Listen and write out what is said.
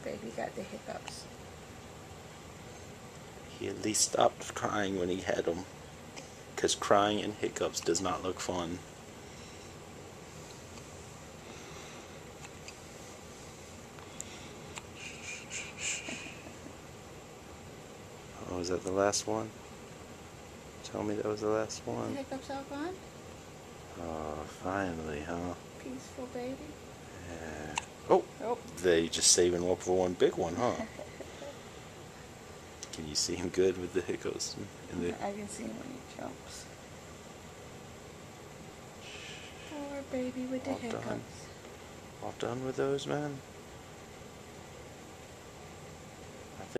baby got the hiccups. He at least stopped crying when he had them, because crying and hiccups does not look fun. Oh, is that the last one? Tell me that was the last one. The hiccups all gone? Oh, finally, huh? Peaceful baby. Yeah. Oh, they just saving up for one big one, huh? Can you see him good with the hiccups? I can see him when he jumps. Poor baby with the hiccups. All done with those, man?